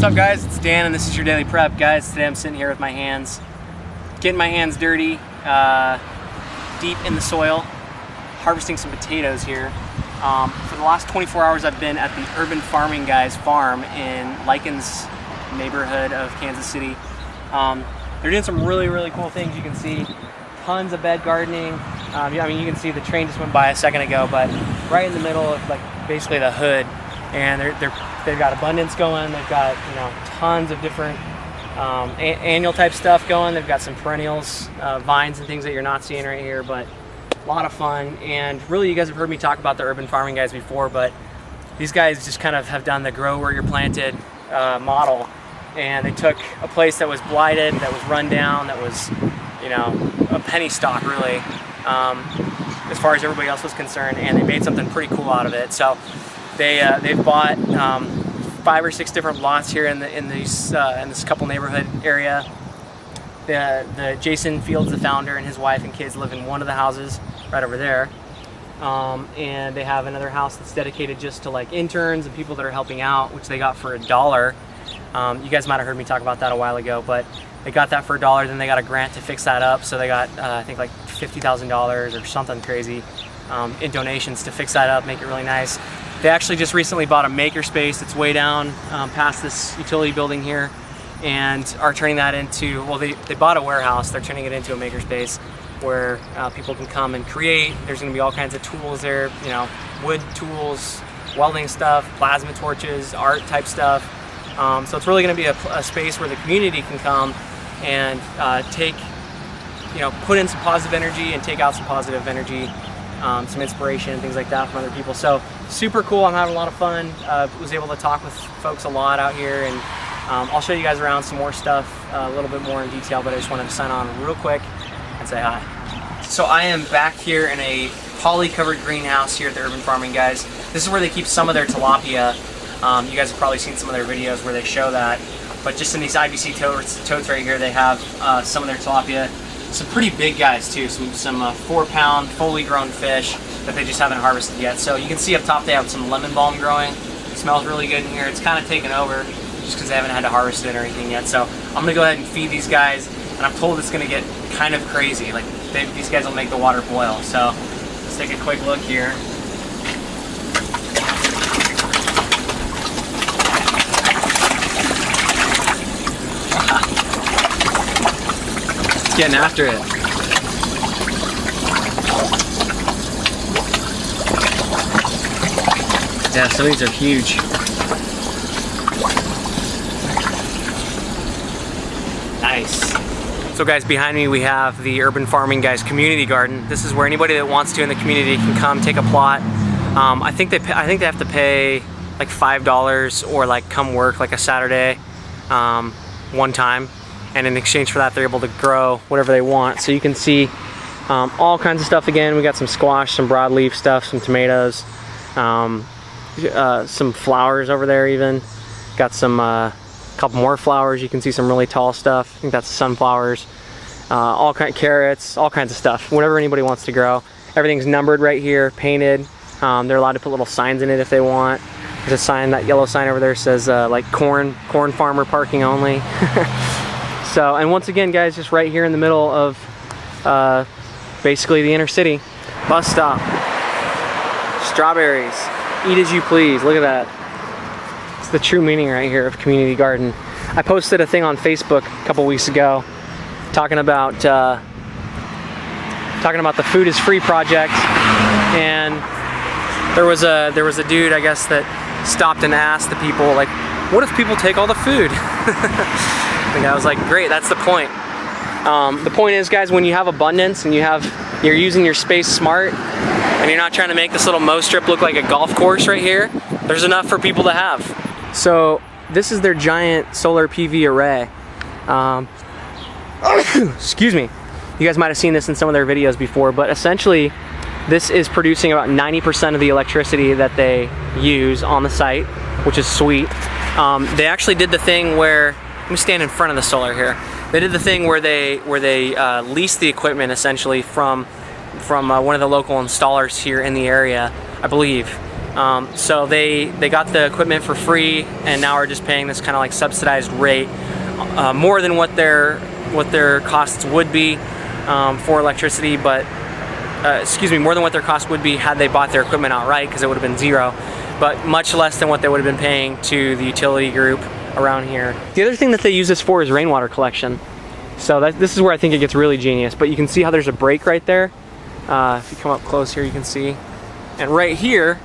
What's up guys, it's Dan and this is your Daily Prep. Guys, today I'm sitting here with my hands, getting my hands dirty, deep in the soil, harvesting some potatoes here. For the last 24 hours I've been at the Urban Farming Guys farm in Lycan's neighborhood of Kansas City. They're doing some really cool things. You can see tons of bed gardening. I mean, you can see the train just went by a second ago, but right in the middle of like basically the hood, and they've got abundance going. They've got, you know, tons of different annual type stuff going. They've got some perennials, vines and things that you're not seeing right here, but a lot of fun. And really, you guys have heard me talk about the Urban Farming Guys before, but these guys just kind of have done the grow where you're planted model, and they took a place that was blighted, that was run down, that was, you know, a penny stock really, as far as everybody else was concerned, and they made something pretty cool out of it. So they've bought 5 or 6 different lots here in this couple neighborhood area. The Jason Fields, the founder, and his wife and kids live in one of the houses right over there, and they have another house that's dedicated just to like interns and people that are helping out, which they got for $1. You guys might have heard me talk about that a while ago, but they got that for $1. Then they got a grant to fix that up, so they got I think like $50,000 or something crazy in donations to fix that up, make it really nice. They actually just recently bought a makerspace that's way down past this utility building here, and are turning that into, well, they bought a warehouse, they're turning it into a makerspace where people can come and create. There's going to be all kinds of tools there, you know, wood tools, welding stuff, plasma torches, art type stuff. So it's really going to be a space where the community can come and put in some positive energy and take out some positive energy, some inspiration and things like that from other people. So super cool. I'm having a lot of fun. Was able to talk with folks a lot out here, and I'll show you guys around some more stuff a little bit more in detail, but I just wanted to sign on real quick and say hi. So I am back here in a poly covered greenhouse here at the Urban Farming Guys. This is where they keep some of their tilapia. You guys have probably seen some of their videos where they show that, but just in these IBC totes right here, they have some of their tilapia. Some pretty big guys too, some 4-pound fully grown fish that they just haven't harvested yet. So you can see up top they have some lemon balm growing. It smells really good in here. It's kind of taken over just because they haven't had to harvest it or anything yet. So I'm gonna go ahead and feed these guys, and I'm told it's gonna get kind of crazy. Like these guys will make the water boil. So let's take a quick look here. Getting after it. Yeah, some of these are huge. Nice. So guys, behind me we have the Urban Farming Guys community garden. This is where anybody that wants to in the community can come take a plot. I think they have to pay like $5 or like come work like a Saturday one time. And in exchange for that, they're able to grow whatever they want. So you can see all kinds of stuff again. We got some squash, some broadleaf stuff, some tomatoes, some flowers over there even. Got some couple more flowers. You can see some really tall stuff. I think that's sunflowers. All kind of carrots, all kinds of stuff. Whatever anybody wants to grow. Everything's numbered right here, painted. They're allowed to put little signs in it if they want. There's a sign, that yellow sign over there says like corn farmer parking only. So, and once again guys, just right here in the middle of basically the inner city. Bus stop, strawberries, eat as you please. Look at that. It's the true meaning right here of community garden. I posted a thing on Facebook a couple weeks ago talking about the Food is Free project, and there was a dude, I guess, that stopped and asked the people, like, what if people take all the food? The guy was like, great, that's the point. The point is, guys, when you have abundance and you're using your space smart, and you're not trying to make this little mow strip look like a golf course right here, there's enough for people to have. So this is their giant solar PV array. Excuse me. You guys might have seen this in some of their videos before, but essentially this is producing about 90% of the electricity that they use on the site, which is sweet. They actually did the thing where, let me stand in front of the solar here. They did the thing where they leased the equipment essentially from one of the local installers here in the area, I believe. So they got the equipment for free, and now are just paying this kind of like subsidized rate, more than what their costs would be for electricity, but excuse me, more than what their cost would be had they bought their equipment outright, because it would have been zero, but much less than what they would have been paying to the utility group around here. The other thing that they use this for is rainwater collection. So this is where I think it gets really genius, but you can see how there's a break right there. If you come up close here, you can see. And right here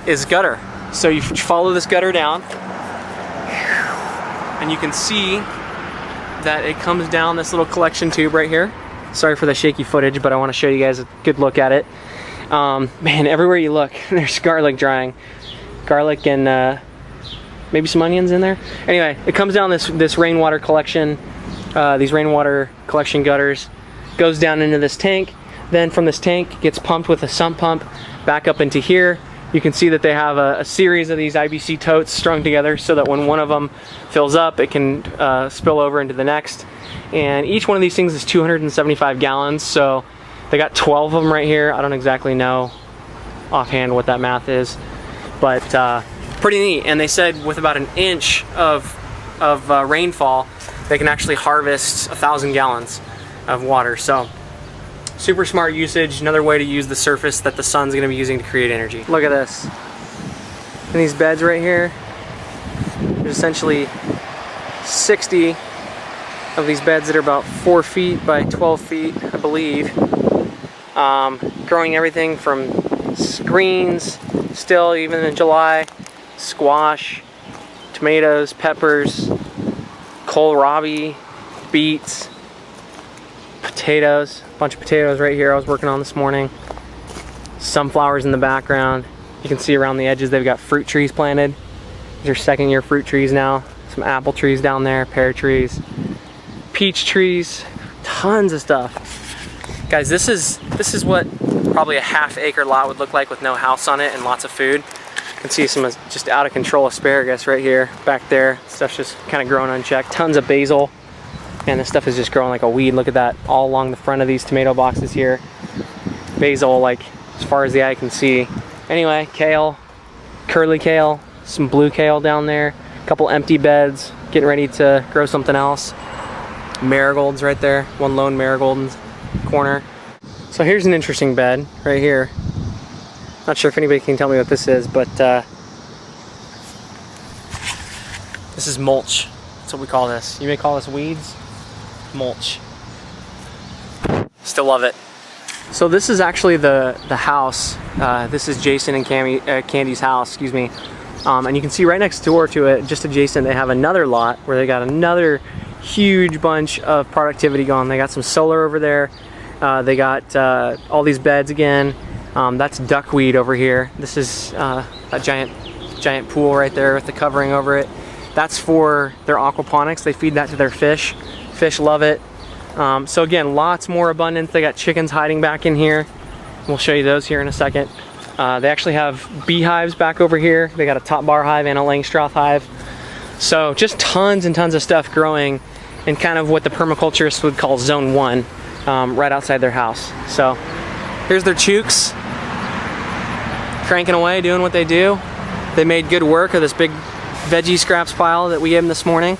is gutter. So you follow this gutter down, and you can see that it comes down this little collection tube right here. Sorry for the shaky footage, but I want to show you guys a good look at it. Man, everywhere you look, there's garlic drying. Garlic and maybe some onions in there. Anyway, it comes down this rainwater collection, these rainwater collection gutters, goes down into this tank. Then from this tank, gets pumped with a sump pump back up into here. You can see that they have a series of these IBC totes strung together so that when one of them fills up, it can spill over into the next. And each one of these things is 275 gallons, so they got 12 of them right here. I don't exactly know offhand what that math is, but pretty neat. And they said with about an inch of rainfall, they can actually harvest 1,000 gallons of water. So super smart usage, another way to use the surface that the sun's gonna be using to create energy. Look at this. In these beds right here, there's essentially 60 of these beds that are about 4 feet by 12 feet, I believe. Growing everything from greens, still even in July, squash, tomatoes, peppers, kohlrabi, beets, potatoes, a bunch of potatoes right here I was working on this morning. Sunflowers in the background. You can see around the edges they've got fruit trees planted. These are second-year fruit trees now. Some apple trees down there, pear trees, peach trees, tons of stuff. Guys, this is what probably a half-acre lot would look like with no house on it and lots of food. You can see some just out of control asparagus right here, back there. Stuff's just kind of growing unchecked. Tons of basil. And this stuff is just growing like a weed. Look at that, all along the front of these tomato boxes here. Basil, like as far as the eye can see. Anyway, kale, curly kale, some blue kale down there. A couple empty beds, getting ready to grow something else. Marigolds right there, one lone marigold in the corner. So here's an interesting bed right here. Not sure if anybody can tell me what this is, but this is mulch. That's what we call this. You may call this weeds. Mulch. Still love it. So this is actually the house. This is Jason and Candy's house, excuse me. And you can see right next door to it, just adjacent, they have another lot where they got another huge bunch of productivity going. They got some solar over there. They got all these beds again. That's duckweed over here. This is a giant pool right there with the covering over it. That's for their aquaponics. They feed that to their fish. Fish love it. So again, lots more abundance. They got chickens hiding back in here. We'll show you those here in a second. They actually have beehives back over here. They got a top bar hive and a Langstroth hive. So just tons and tons of stuff growing in kind of what the permaculturists would call zone 1, right outside their house. So here's their chooks, cranking away, doing what they do. They made good work of this big veggie scraps pile that we gave them this morning.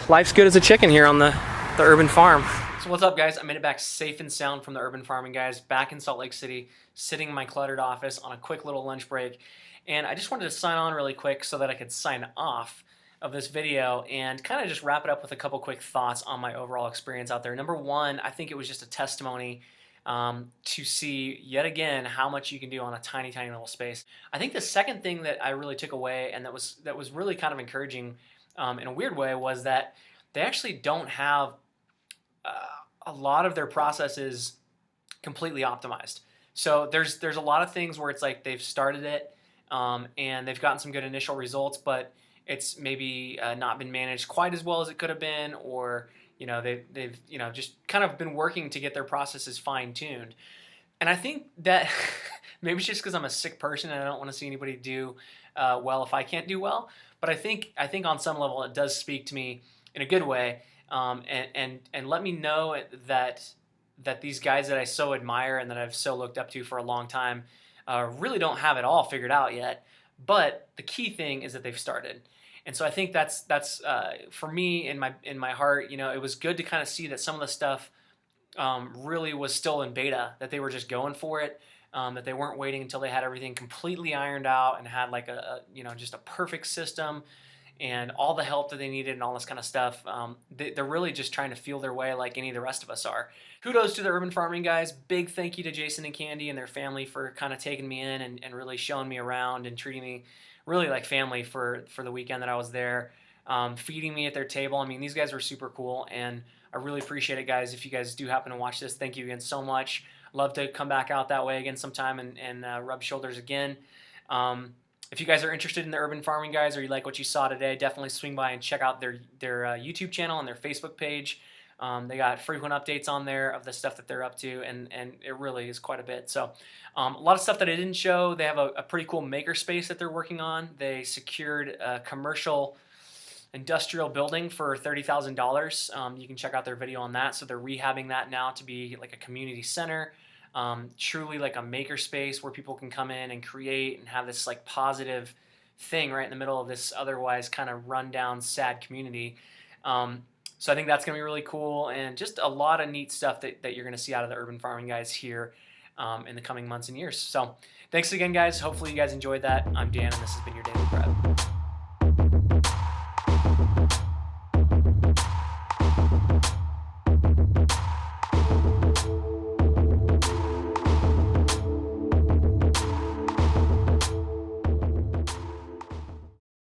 Life's good as a chicken here on the urban farm. So what's up, guys? I made it back safe and sound from the urban farming, guys, back in Salt Lake City, sitting in my cluttered office on a quick little lunch break. And I just wanted to sign on really quick so that I could sign off of this video and kind of just wrap it up with a couple quick thoughts on my overall experience out there. Number one, I think it was just a testimony to see yet again how much you can do on a tiny little space. I think the second thing that I really took away, and that was really kind of encouraging in a weird way, was that they actually don't have a lot of their processes completely optimized. So there's a lot of things where it's like they've started it and they've gotten some good initial results, but it's maybe not been managed quite as well as it could have been, or they've just kind of been working to get their processes fine-tuned. And I think that maybe it's just because I'm a sick person and I don't want to see anybody do well if I can't do well. But I think on some level it does speak to me in a good way, and let me know that these guys that I so admire and that I've so looked up to for a long time really don't have it all figured out yet. But the key thing is that they've started. And so I think that's for me in my heart, you know, it was good to kind of see that some of the stuff really was still in beta, that they were just going for it, that they weren't waiting until they had everything completely ironed out and had like you know, just a perfect system and all the help that they needed and all this kind of stuff. They're really just trying to feel their way like any of the rest of us are. Kudos to the urban farming guys. Big thank you to Jason and Candy and their family for kind of taking me in and really showing me around and treating me really like family for the weekend that I was there, feeding me at their table. I mean, these guys were super cool, and I really appreciate it, guys. If you guys do happen to watch this, thank you again so much. Love to come back out that way again sometime and rub shoulders again. If you guys are interested in the urban farming guys, or you like what you saw today, definitely swing by and check out their YouTube channel and their Facebook page. They got frequent updates on there of the stuff that they're up to, and it really is quite a bit. So a lot of stuff that I didn't show. They have a pretty cool makerspace that they're working on. They secured a commercial industrial building for $30,000. You can check out their video on that. So they're rehabbing that now to be like a community center, truly like a makerspace where people can come in and create and have this like positive thing right in the middle of this otherwise kind of rundown, sad community. So I think that's going to be really cool, and just a lot of neat stuff that you're going to see out of the urban farming guys here in the coming months and years. So thanks again, guys. Hopefully you guys enjoyed that. I'm Dan, and this has been your Daily Prep.